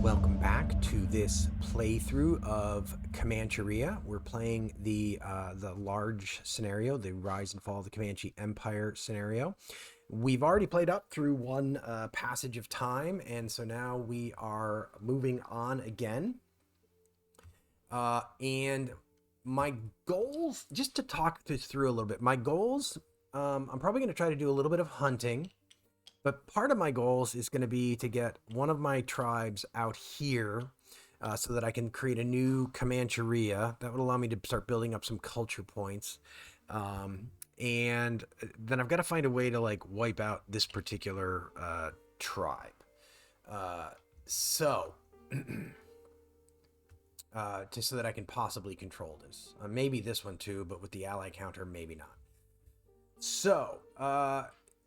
Welcome back to this playthrough of Comancheria. We're playing the large scenario, the Rise and Fall of the Comanche Empire scenario. We've already played up through one passage of time, and so now we are moving on again. And my goals, just to talk this through a little bit, my goals, I'm probably going to try to do a little bit of hunting. But part of my goals is going to be to get one of my tribes out here so that I can create a new Comancheria. That would allow me to start building up some culture points. And then I've got to find a way to like wipe out this particular tribe. Just so that I can possibly control this. Maybe this one too, but with the ally counter, maybe not. So,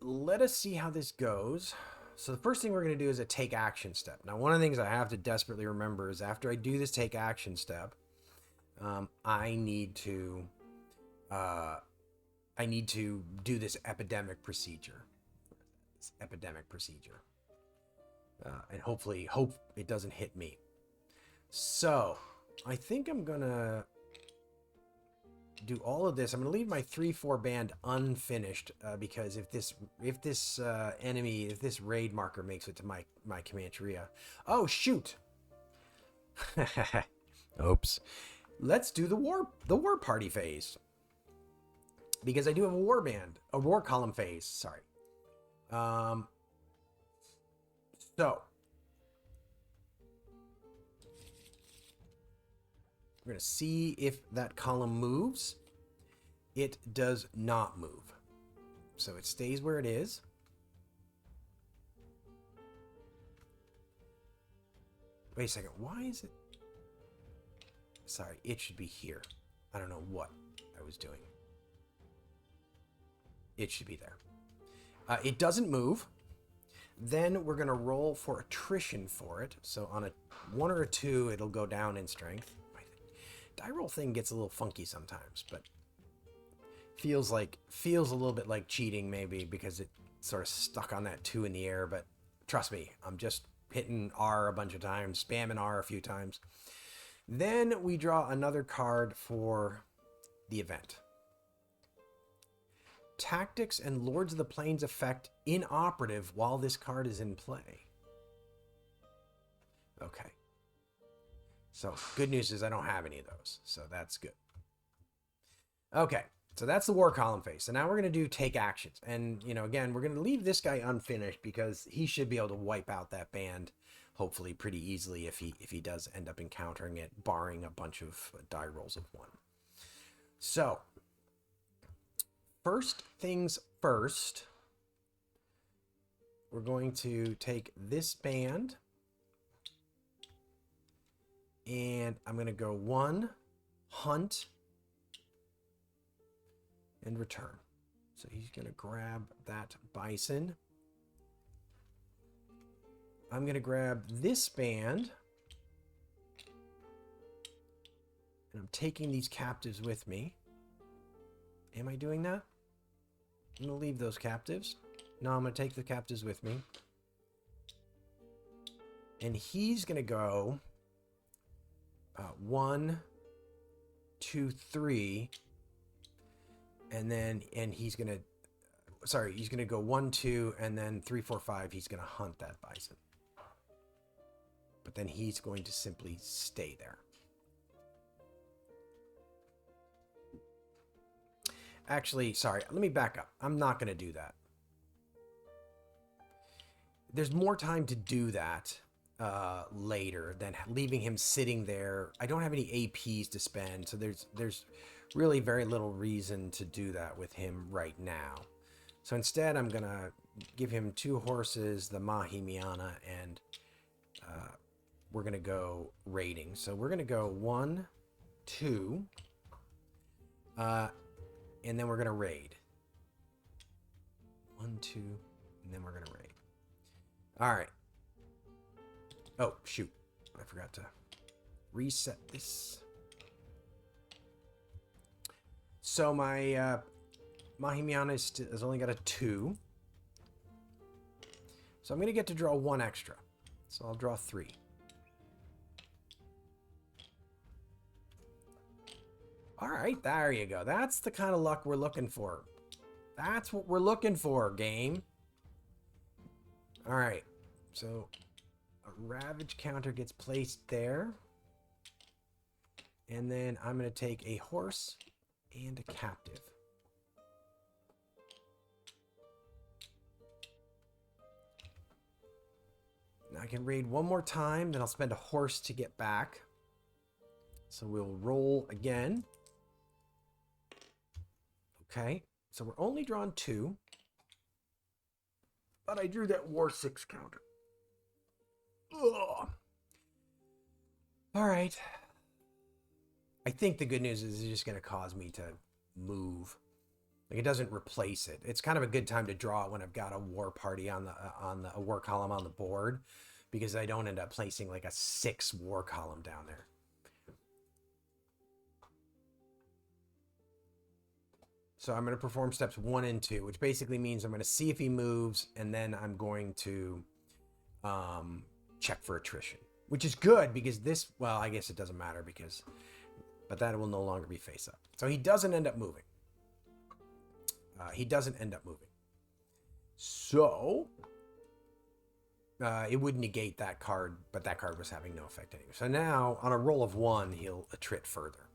let us see how this goes. So the first thing we're going to do is a take action step. Now, one of the things I have to desperately remember is after I do this take action step, I need to do this epidemic procedure. And hopefully hope it doesn't hit me. So I think I'm going to do all of this. I'm going to leave my 3-4 band unfinished because if this raid marker makes it to my Comancheria, oh shoot! Oops. Let's do the war party phase because I do have a war column phase. Sorry. So we're going to see if that column moves. It does not move. So it stays where it is. Wait a second. Why is it? Sorry, it should be here. I don't know what I was doing. It should be there. It doesn't move. Then we're going to roll for attrition for it. So on a 1 or a 2, it'll go down in strength. Die roll thing gets a little funky sometimes, but feels a little bit like cheating maybe because it sort of stuck on that 2 in the air. But trust me, I'm just hitting R a bunch of times, spamming R a few times. Then we draw another card for the event. Tactics and Lords of the Plains effect inoperative while this card is in play. Okay. So good news is I don't have any of those. So that's good. Okay. So that's the war column phase. So now we're going to do take actions. And, again, we're going to leave this guy unfinished because he should be able to wipe out that band hopefully pretty easily if he does end up encountering it, barring a bunch of die rolls of 1. So first things first, we're going to take this band. And I'm going to go 1, hunt, and return. So he's going to grab that bison. I'm going to grab this band. And I'm taking these captives with me. Am I doing that? I'm going to leave those captives. No, I'm going to take the captives with me. And he's going to go 1, 2, 3, and he's gonna go 1, 2, and then 3, 4, 5. He's gonna hunt that bison, but then he's going to simply stay there. Actually, sorry, let me back up. I'm not gonna do that. There's more time to do that later than leaving him sitting there. I don't have any APs to spend, so there's really very little reason to do that with him right now. So instead, I'm gonna give him 2 horses, the Mahimiana, and we're gonna go raiding. So we're gonna go 1, 2, and then we're gonna raid. 1, 2, and then we're gonna raid. All right. Oh, shoot. I forgot to reset this. So my Mahimiana has only got a 2. So I'm going to get to draw 1 extra. So I'll draw 3. All right, there you go. That's the kind of luck we're looking for. That's what we're looking for, game. All right, so a ravage counter gets placed there. And then I'm going to take a horse and a captive. Now I can raid one more time, then I'll spend a horse to get back. So we'll roll again. Okay, so we're only drawn 2. But I drew that War 6 counter. Ugh. All right. I think the good news is it's just going to cause me to move. Like, it doesn't replace it. It's kind of a good time to draw it when I've got a war party on the a war column on the board, because I don't end up placing like a 6 war column down there. So I'm going to perform steps 1 and 2, which basically means I'm going to see if he moves, and then I'm going to check for attrition, which is good because this, well, I guess it doesn't matter because, but that will no longer be face up. So he doesn't end up moving. So it would negate that card, but that card was having no effect anyway. So now on a roll of 1, he'll attrit further,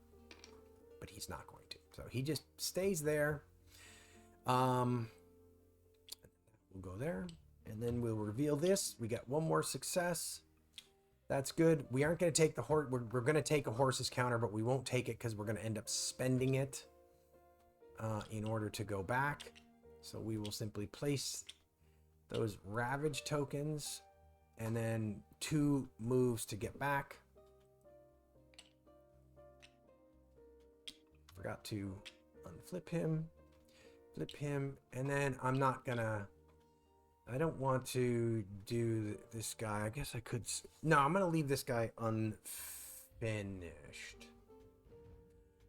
but he's not going to. So he just stays there. We'll go there, and then we'll reveal this. We got 1 more success. That's good. We aren't going to take the horse. We're going to take a horse's counter, but we won't take it because we're going to end up spending it in order to go back. So we will simply place those ravage tokens and then 2 moves to get back. Forgot to unflip him, flip him, and then I'm not gonna, I don't want to do this guy. I guess I could, no, I'm gonna leave this guy unfinished.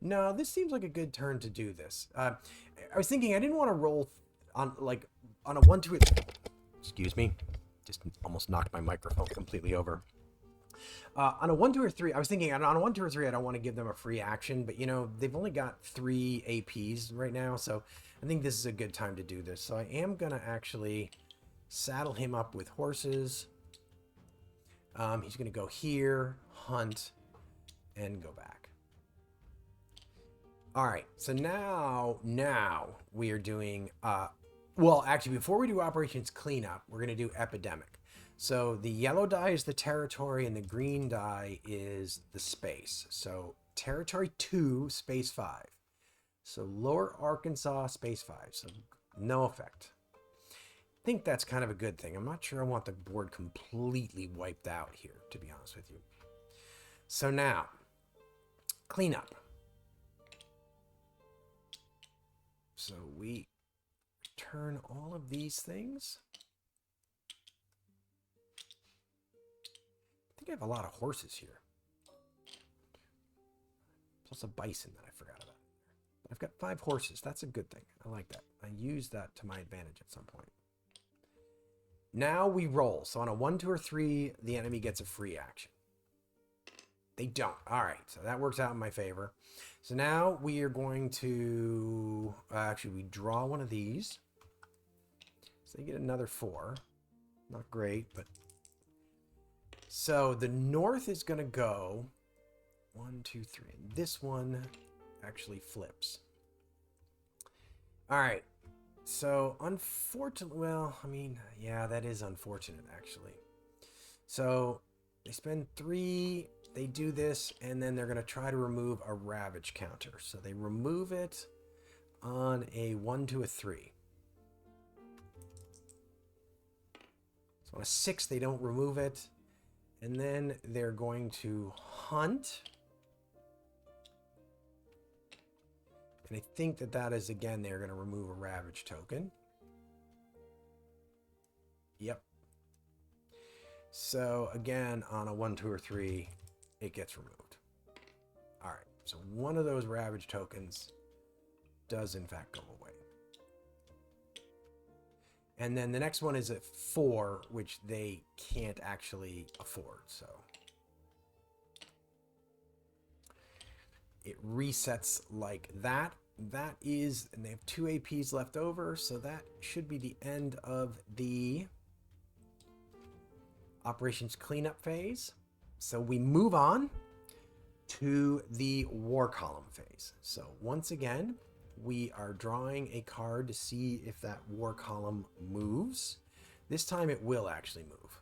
No, this seems like a good turn to do this. I was thinking I didn't want to roll on like on a 1, 2, excuse me, just almost knocked my microphone completely over. On a 1, 2, or 3, I was thinking on a 1, 2, or 3, I don't want to give them a free action, but you know, they've only got 3 APs right now, so I think this is a good time to do this. So I am going to actually saddle him up with horses. He's going to go here, hunt, and go back. All right, so now we are doing, well, actually, before we do operations cleanup, we're going to do epidemic. So the yellow die is the territory and the green die is the space. So territory 2, space 5. So lower Arkansas, space 5. So no effect. I think that's kind of a good thing. I'm not sure I want the board completely wiped out here, to be honest with you. So now, cleanup. So we turn all of these things. I think I have a lot of horses here. Plus a bison that I forgot about. I've got 5 horses. That's a good thing. I like that. I use that to my advantage at some point. Now we roll. So on a 1, 2, or 3, the enemy gets a free action. They don't. All right. So that works out in my favor. So now we are going to... actually, we draw one of these. So they get another 4. Not great, but... So the north is going to go 1, 2, 3. And this one actually flips. All right. So unfortunately, well, I mean, yeah, that is unfortunate actually. So they spend 3, they do this, and then they're going to try to remove a ravage counter. So they remove it on a 1 to a 3. So on a 6, they don't remove it. And then they're going to hunt. And I think that that is, again, they're going to remove a ravage token. Yep. So, again, on a 1, 2, or 3, it gets removed. All right. So one of those ravage tokens does, in fact, go away. And then the next one is at 4, which they can't actually afford, so. It resets like that. That is, and they have 2 APs left over, so that should be the end of the operations cleanup phase. So we move on to the war column phase. So once again, we are drawing a card to see if that war column moves. This time it will actually move.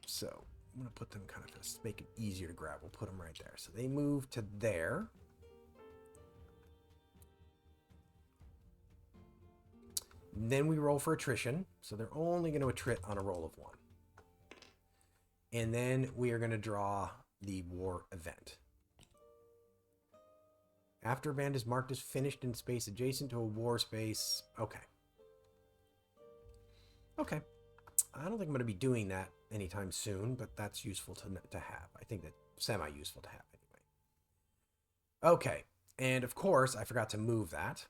So I'm going to put them kind of to make it easier to grab. We'll put them right there. So they move to there. Then we roll for attrition. So they're only going to attrit on a roll of 1. And then we are going to draw the war event. After a band is marked as finished in space adjacent to a war space. Okay. Okay. I don't think I'm going to be doing that anytime soon, but that's useful to have. I think that's semi-useful to have anyway. Okay. And of course, I forgot to move that.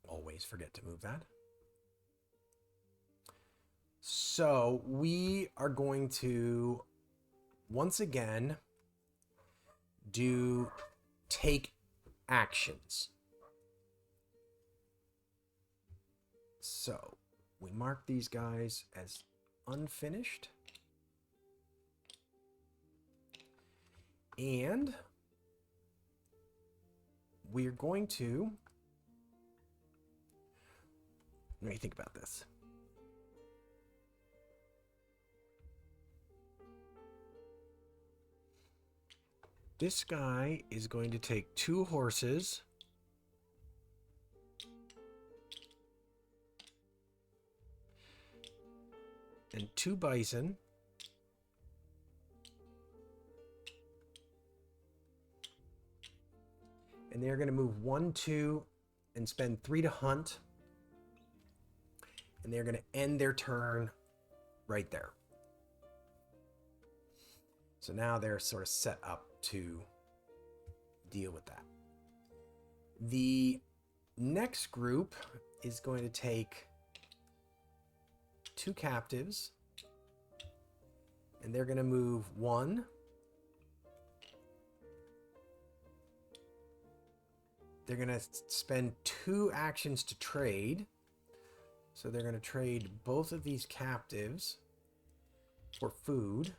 Always forget to move that. So we are going to once again do take actions. So we mark these guys as unfinished. And we're going to, let me think about this. This guy is going to take 2 horses and 2 bison and they're going to move 1, 2 and spend 3 to hunt, and they're going to end their turn right there. So now they're sort of set up to deal with that. The next group is going to take 2 captives, and they're going to move 1. They're going to spend 2 actions to trade. So they're going to trade both of these captives for food.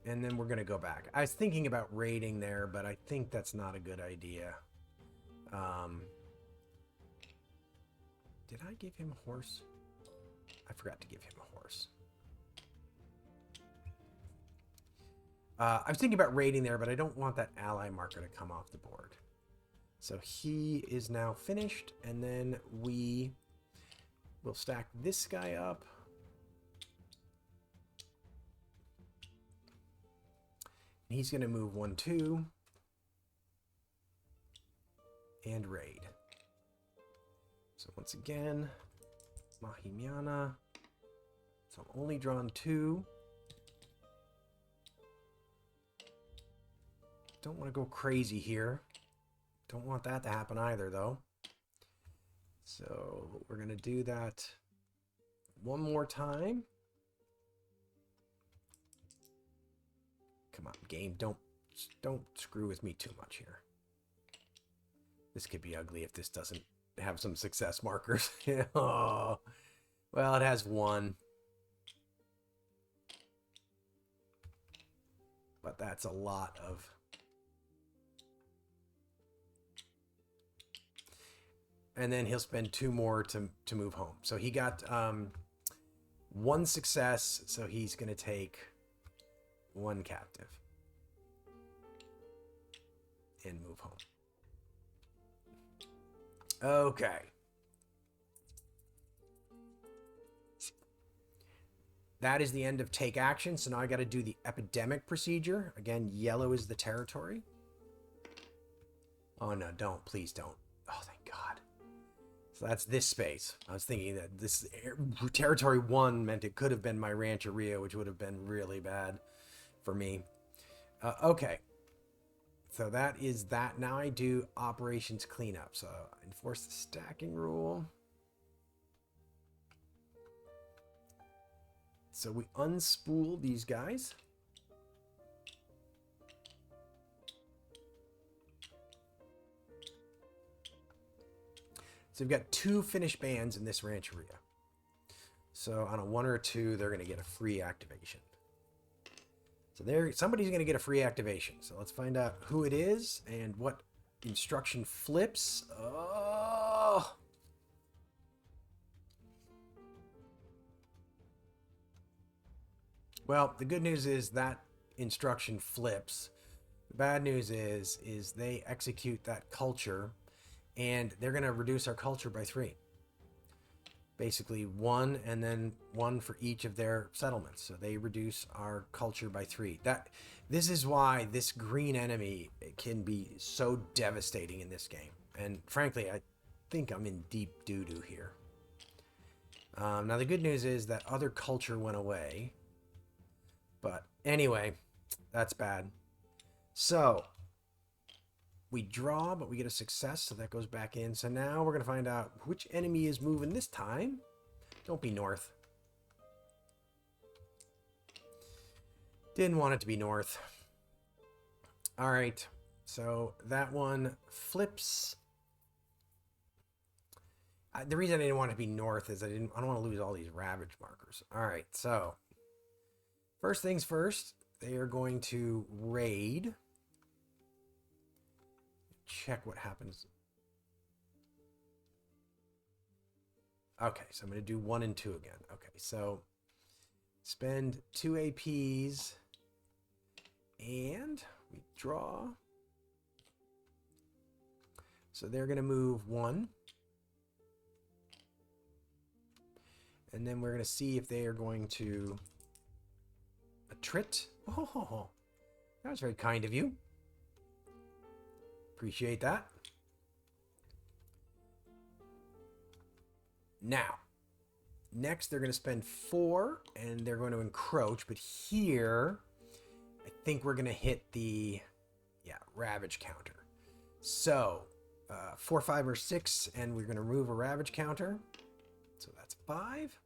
And then we're going to go back. I was thinking about raiding there, but I think that's not a good idea. Did I give him a horse? I forgot to give him a horse. I was thinking about raiding there, but I don't want that ally marker to come off the board. So he is now finished, and then we will stack this guy up. He's going to move 1, 2 and raid. So once again, Mahimiana. So I'm only drawn 2. Don't want to go crazy here. Don't want that to happen either, though. So we're going to do that one more time. Come on, game. Don't screw with me too much here. This could be ugly if this doesn't have some success markers. Oh, well, it has 1. But that's a lot of... And then he'll spend 2 more to move home. So he got 1 success, so he's going to take 1 captive and move home. Okay. That is the end of take action. So now I got to do the epidemic procedure. Again, yellow is the territory. Oh no, don't. Please don't. Oh, thank God. So that's this space. I was thinking that this territory 1 meant it could have been my Rancheria, which would have been really bad for me. Okay. So that is that. Now I do operations cleanup. So enforce the stacking rule. So we unspool these guys. So we've got 2 finished bands in this Rancheria. So on a 1 or a 2, they're going to get a free activation. So somebody's going to get a free activation. So let's find out who it is and what instruction flips. Oh! Well, the good news is that instruction flips. The bad news is they execute that culture, and they're going to reduce our culture by 3. Basically 1 and then 1 for each of their settlements. So they reduce our culture by 3. This is why this green enemy can be so devastating in this game. And frankly, I think I'm in deep doo-doo here. Now the good news is that other culture went away. But anyway, that's bad. So we draw, but we get a success, so that goes back in. So now we're going to find out which enemy is moving this time. Don't be north. Didn't want it to be north. All right, so that one flips. The reason I didn't want it to be north is I don't want to lose all these ravage markers. All right, so first things first, they are going to raid. Check what happens. Okay, so I'm going to do 1 and 2 again. Okay, so spend 2 APs and we draw. So they're going to move 1. And then we're going to see if they are going to attrit. Oh, that was very kind of you. Appreciate that. Now, next they're going to spend 4 and they're going to encroach, but here I think we're going to hit the ravage counter. So 4, 5, or 6, and we're going to remove a ravage counter. So that's 5.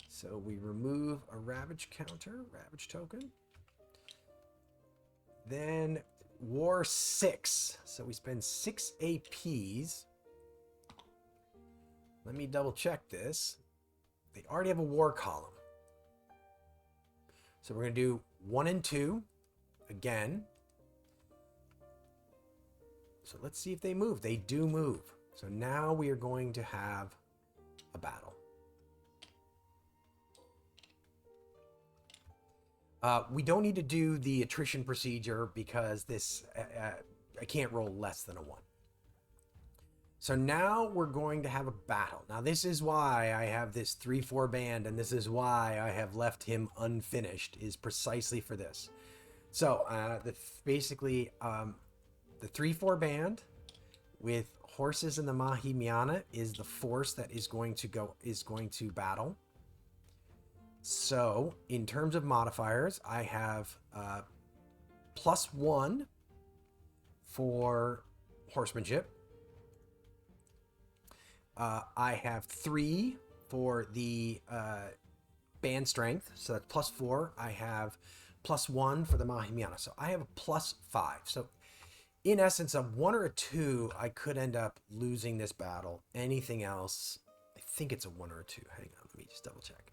So we remove a ravage counter, ravage token. Then War 6. So we spend 6 APs. Let me double check this. They already have a war column. So we're going to do 1 and 2 again. So let's see if they move. They do move. So now we are going to have a battle. We don't need to do the attrition procedure because this I can't roll less than a 1. So now we're going to have a battle. Now this is why I have this 3-4 band, and this is why I have left him unfinished, is precisely for this. So basically the 3-4 band with horses in the Mahimiana is the force that is going to battle. So in terms of modifiers, I have +1 for horsemanship. I have 3 for the band strength, so that's +4. I have +1 for the Mahimiana, so I have a +5. So in essence, a 1 or a 2, I could end up losing this battle. Anything else, I think it's a 1 or a 2. Hang on, let me just double check.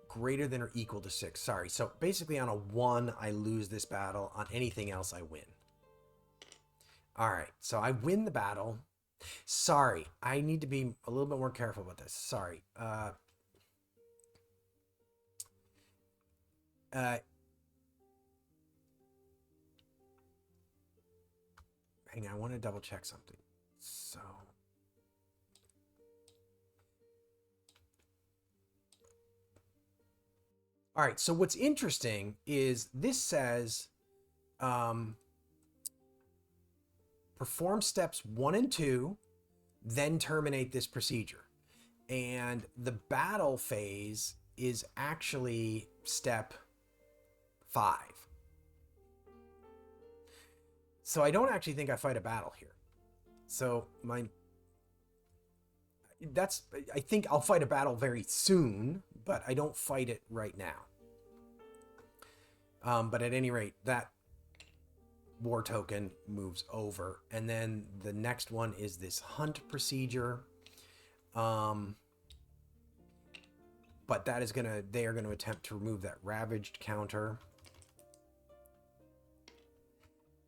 Greater than or equal to 6. Sorry. So basically on a 1, I lose this battle. On anything else, I win. All right. So I win the battle. Sorry. I need to be a little bit more careful with this. Sorry. Hang on. I want to double check something. So... All right, so what's interesting is this says perform steps 1 and 2, then terminate this procedure. And the battle phase is actually step 5. So I don't actually think I fight a battle here. So I think I'll fight a battle very soon, but I don't fight it right now. But at any rate, that war token moves over. And then the next one is this hunt procedure. But that is they are gonna attempt to remove that ravaged counter.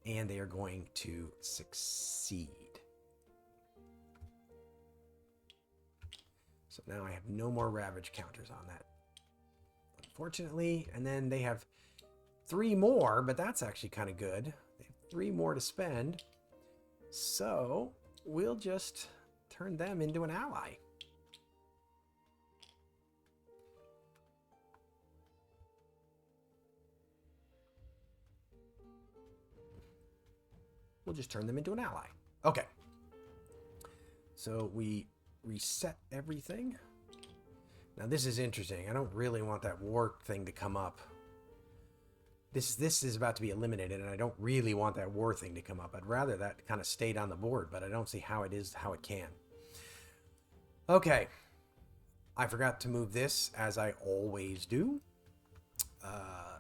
And they are going to succeed. So now I have no more ravage counters on that, unfortunately. And then they have 3 more, but that's actually kind of good. They have 3 more to spend. So we'll just turn them into an ally. We'll just turn them into an ally. Okay. So we reset everything. Now this is interesting. I don't really want that war thing to come up. This is about to be eliminated, and I don't really want that war thing to come up. I'd rather that kind of stayed on the board, but I don't see how it can. Okay. I forgot to move this, as I always do.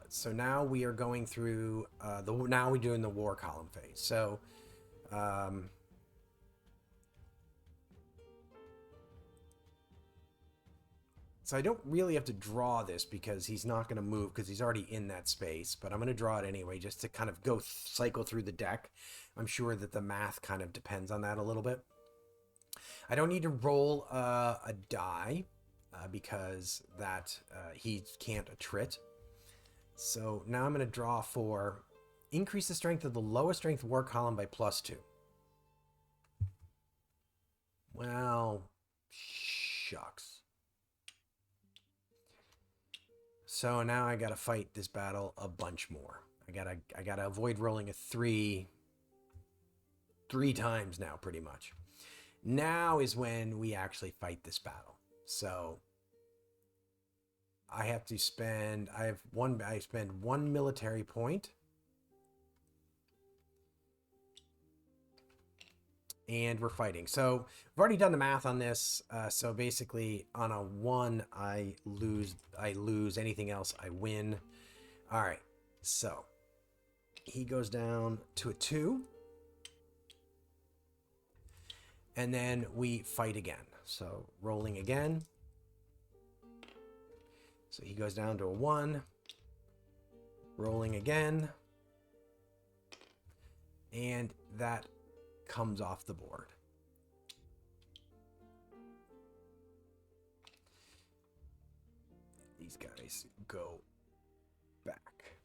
So now we are going through now we're doing the war column phase. So so I don't really have to draw this because he's not going to move because he's already in that space, but I'm going to draw it anyway just to kind of cycle through the deck. I'm sure that the math kind of depends on that a little bit. I don't need to roll a die because that he can't attrit. So now I'm going to draw for increase the strength of the lowest strength war column by +2. Well, shucks. So now I got to fight this battle a bunch more. I gotta avoid rolling a 3 times now, pretty much. Now is when we actually fight this battle. So I spend 1 military point. And we're fighting. So I've already done the math on this. So basically on a 1, I lose. Anything else, I win. All right. So he goes down to a 2. And then we fight again. So rolling again. So he goes down to a 1. Rolling again. And that comes off the board. These guys go back.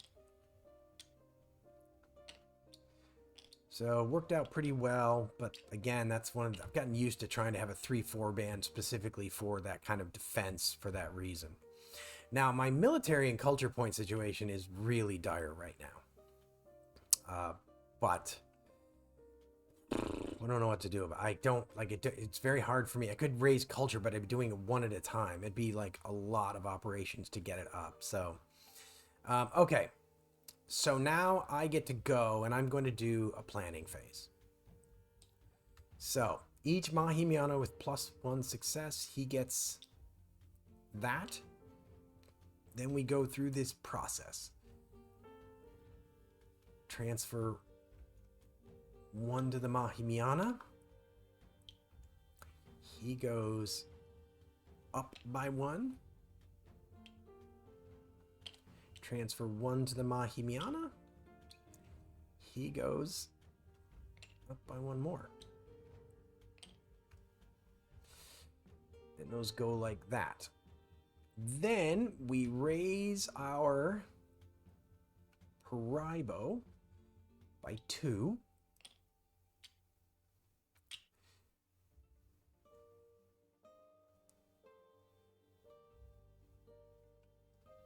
So it worked out pretty well, but again, that's I've gotten used to trying to have a 3-4 band specifically for that kind of defense for that reason. Now, my military and culture point situation is really dire right now. But I don't know what to do about it. I don't like it. It's very hard for me. I could raise culture, but I'd be doing it 1 at a time. It'd be like a lot of operations to get it up. So, okay. So now I get to go, and I'm going to do a planning phase. So each Mahimiana with +1 success, he gets that. Then we go through this process. Transfer 1 to the Mahimiana. He goes up by 1. Transfer 1 to the Mahimiana. He goes up by 1 more. And those go like that. Then we raise our Paraibo by 2.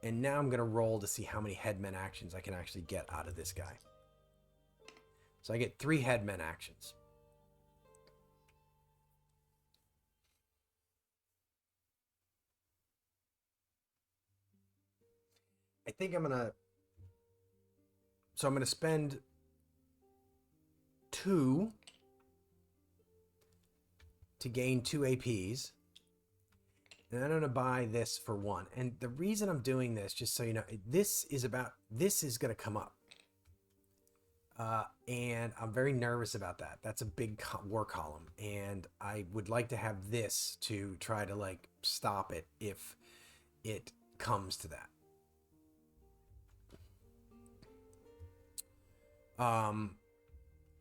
And now I'm going to roll to see how many headman actions I can actually get out of this guy. So I get 3 headman actions. I think I'm gonna... So I'm gonna spend 2 to gain 2 APs. And I'm going to buy this for 1. And the reason I'm doing this, just so you know, this is going to come up. And I'm very nervous about that. That's a big war column. And I would like to have this to try to, like, stop it if it comes to that.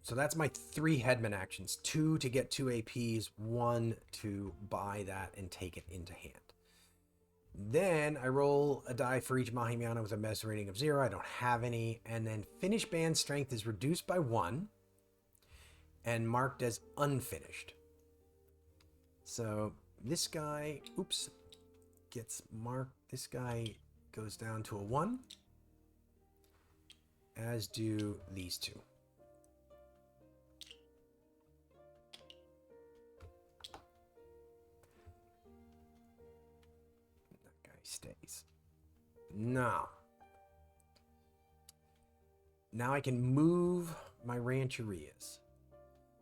So that's my 3 headman actions. 2 to get 2 APs, 1 to buy that and take it into hand. Then I roll a die for each Mahimiana with a medicine rating of 0. I don't have any. And then finished band strength is reduced by 1 and marked as unfinished. So this guy, oops, gets marked. This guy goes down to a 1, as do these 2. Stays. Now I can move my rancherias.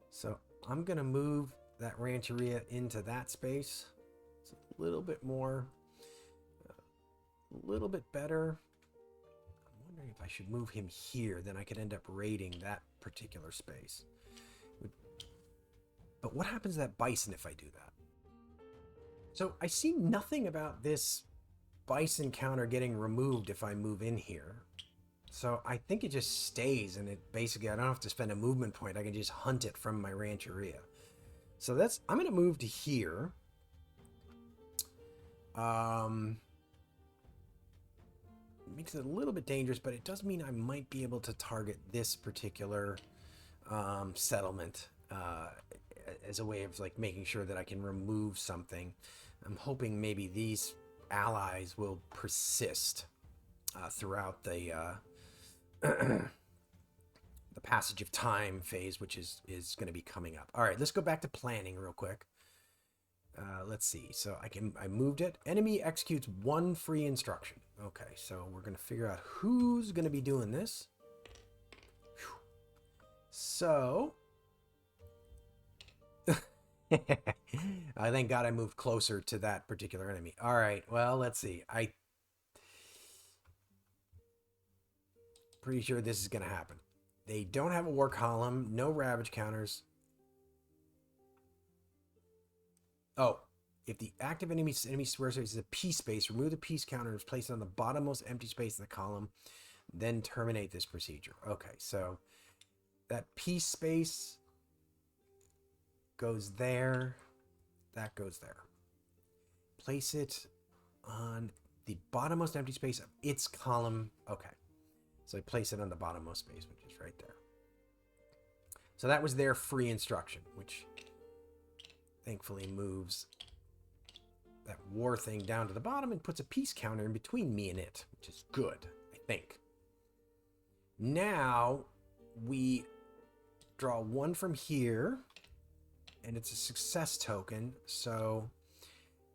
So I'm going to move that rancheria into that space. It's a little bit more, a little bit better. I'm wondering if I should move him here, then I could end up raiding that particular space. But what happens to that bison if I do that? So I see nothing about this bison counter getting removed if I move in here. So I think it just stays, and it basically, I don't have to spend a movement point. I can just hunt it from my rancheria. So that's, I'm going to move to here. Makes it a little bit dangerous, but it does mean I might be able to target this particular settlement as a way of, like, making sure that I can remove something. I'm hoping maybe these allies will persist throughout the the passage of time phase, which is going to be coming up. All right, let's go back to planning real quick. Let's see. So I moved it. Enemy executes 1 free instruction. Okay, so we're going to figure out who's going to be doing this. Whew. So I thank God I moved closer to that particular enemy. All right, well, let's see. I pretty sure this is going to happen. They don't have a war column, no ravage counters. Oh, if the active enemy square space is a peace space, remove the peace counter and place it on the bottommost empty space in the column, then terminate this procedure. Okay, so that peace space goes there. That goes there. Place it on the bottommost empty space of its column. Okay. So I place it on the bottommost space, which is right there. So that was their free instruction, which thankfully moves that war thing down to the bottom and puts a peace counter in between me and it, which is good, I think. Now we draw 1 from here, and it's a success token, so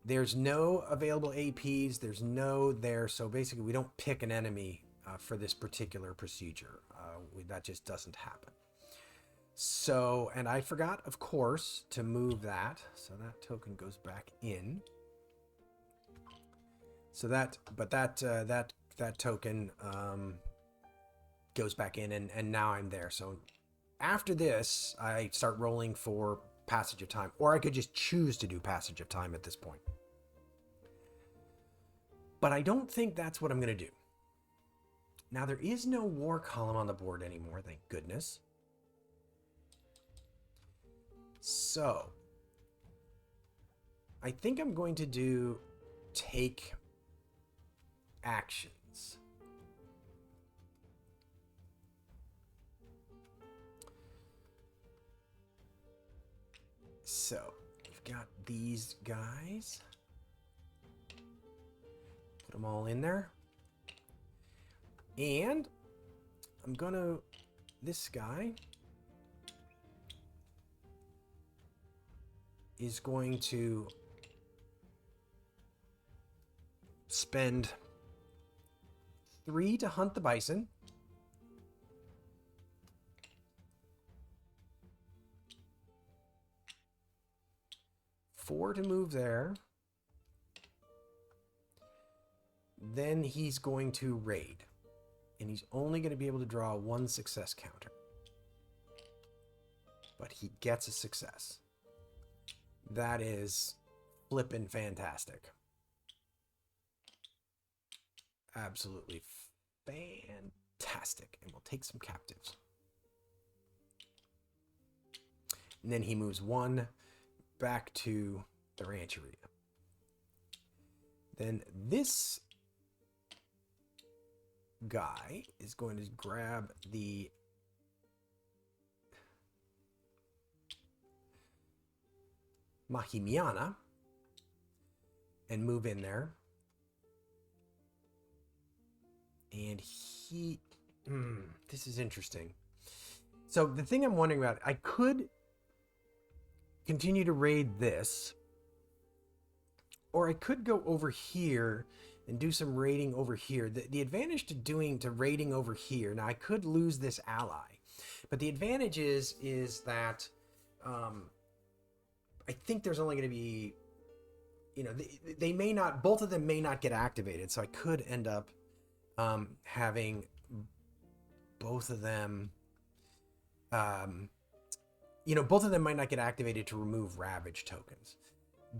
there's no available APs, there's no there, so basically we don't pick an enemy for this particular procedure. That just doesn't happen. So, and I forgot, of course, to move that, so that token goes back in. So that, but that token goes back in, and now I'm there. So after this, I start rolling for passage of time, or I could just choose to do passage of time at this point. But I don't think that's what I'm going to do. Now, there is no war column on the board anymore, thank goodness. So I think I'm going to do take actions. So we've got these guys. Put them all in there. And I'm gonna, this guy, is going to spend 3 to hunt the bison. Four to move there. Then he's going to raid. And he's only going to be able to draw 1 success counter. But he gets a success. That is flippin' fantastic. Absolutely fantastic. And we'll take some captives. And then he moves 1 back to the Rancheria. Then this guy is going to grab the Mahimiana and move in there. And he... this is interesting. So the thing I'm wondering about, I could continue to raid this, or I could go over here and do some raiding over here. The advantage to raiding over here, now I could lose this ally, but the advantage is that I think there's only going to be, you know, they may not, both of them may not get activated, so I could end up having both of them, you know, both of them might not get activated to remove Ravage tokens.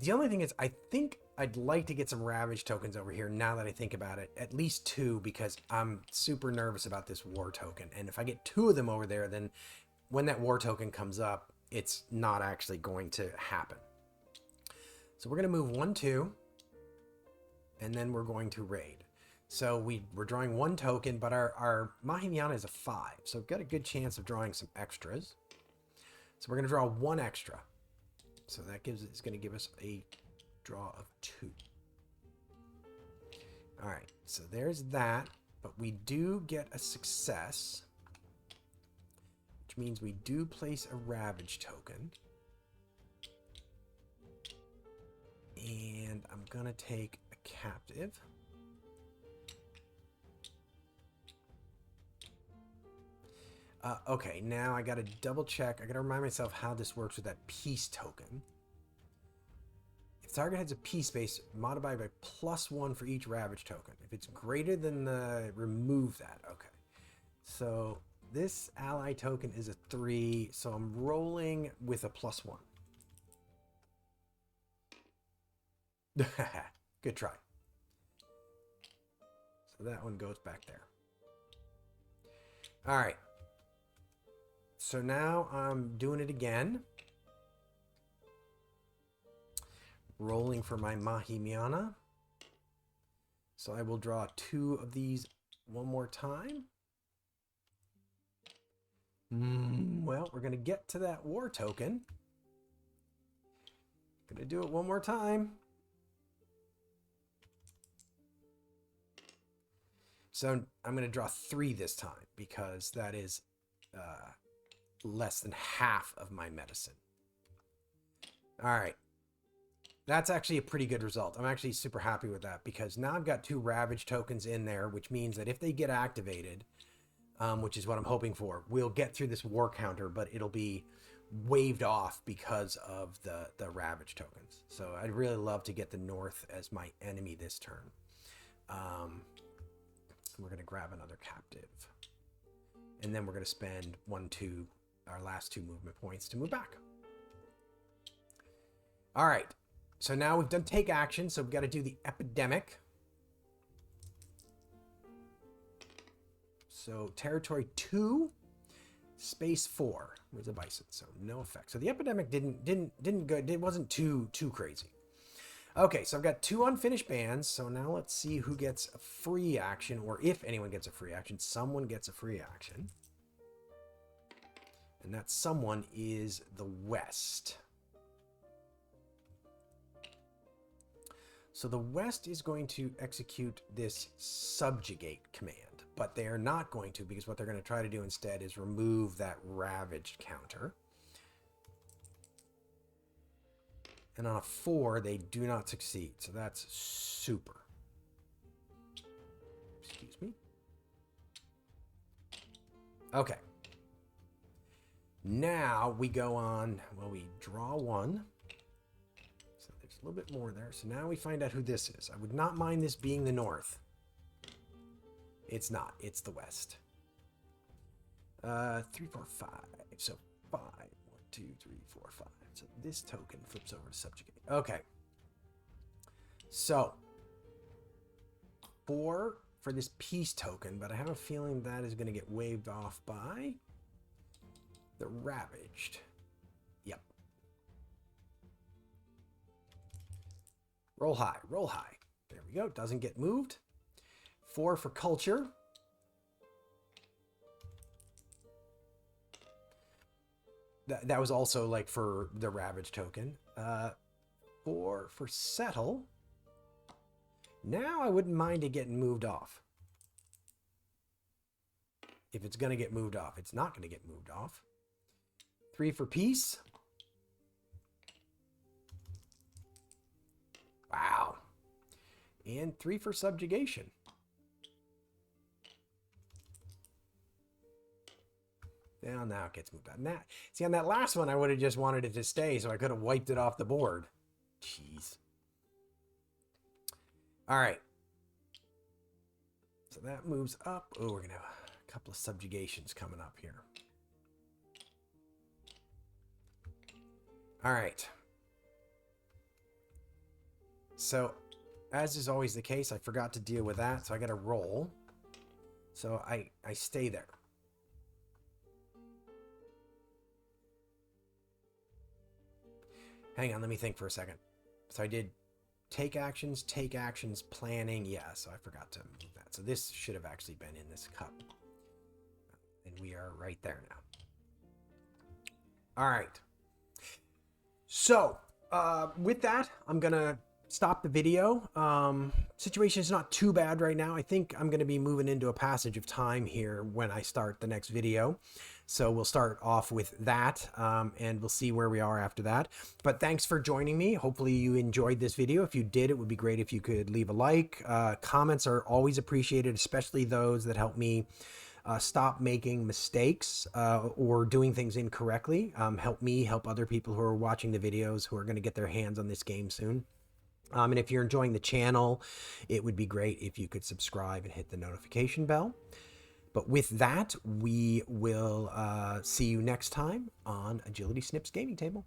The only thing is, I think I'd like to get some Ravage tokens over here now that I think about it. At least 2, because I'm super nervous about this War token. And if I get 2 of them over there, then when that War token comes up, it's not actually going to happen. So we're going to move 1, 2, and then we're going to raid. So we're drawing 1 token, but our Mahimiana is a 5. So we've got a good chance of drawing some extras. So we're going to draw 1 extra. So that it's going to give us a draw of 2. All right, so there's that. But we do get a success, which means we do place a Ravage token. And I'm going to take a captive. Okay, now I got to double check. I got to remind myself how this works with that peace token. If the target has a peace base, modified by +1 for each Ravage token. If it's greater than remove that. Okay. So this ally token is a 3, so I'm rolling with a +1. Good try. So that one goes back there. All right. So now I'm doing it again. Rolling for my Mahimiana. So I will draw 2 of these one more time. Well, we're going to get to that War token. Going to do it one more time. So I'm going to draw 3 this time because that is less than half of my medicine. All right. That's actually a pretty good result. I'm actually super happy with that because now I've got 2 Ravage tokens in there, which means that if they get activated, which is what I'm hoping for, we'll get through this War counter, but it'll be waved off because of the Ravage tokens. So I'd really love to get the North as my enemy this turn. We're going to grab another captive. And then we're going to spend 1, 2, our last 2 movement points to move back. All right. So now we've done take action. So we've got to do the epidemic. So territory 2, space 4 was a bison. So no effect. So the epidemic didn't go. It wasn't too crazy. Okay, so I've got 2 unfinished bands. So now let's see who gets a free action, or if anyone gets a free action. Someone gets a free action. And that someone is the West. So the West is going to execute this subjugate command, but they are not going to, because what they're going to try to do instead is remove that ravaged counter. And on a 4, they do not succeed. So that's super. Excuse me. Okay. Now we go on, well, we draw 1. So there's a little bit more there. So now we find out who this is. I would not mind this being the north. It's not. It's the west. 3, 4, 5. So 5. 1, 2, 3, 4, 5. So this token flips over to subjugate. Okay. So 4 for this peace token, but I have a feeling that is going to get waved off by the ravaged. Yep. Roll high. Roll high. There we go. Doesn't get moved. 4 for culture. That was also like for the ravage token. 4 for settle. Now I wouldn't mind it getting moved off. If it's going to get moved off. It's not going to get moved off. 3 for peace. Wow. And 3 for subjugation. Well, now it gets moved on. That, see, on that last one, I would have just wanted it to stay, so I could have wiped it off the board. Jeez. All right. So that moves up. Oh, we're going to have a couple of subjugations coming up here. All right. So, as is always the case, I forgot to deal with that, so I got to roll. So I stay there. Hang on, let me think for a second. So I did take actions, planning. Yeah, so I forgot to move that. So this should have actually been in this cup. And we are right there now. All right. So, with that, I'm going to stop the video. Situation is not too bad right now. I think I'm going to be moving into a passage of time here when I start the next video. So we'll start off with that, and we'll see where we are after that. But thanks for joining me. Hopefully you enjoyed this video. If you did, it would be great if you could leave a like. Comments are always appreciated, especially those that help me stop making mistakes or doing things incorrectly. Help me help other people who are watching the videos who are going to get their hands on this game soon. And if you're enjoying the channel, it would be great if you could subscribe and hit the notification bell. But with that, we will see you next time on Agility Snips Gaming Table.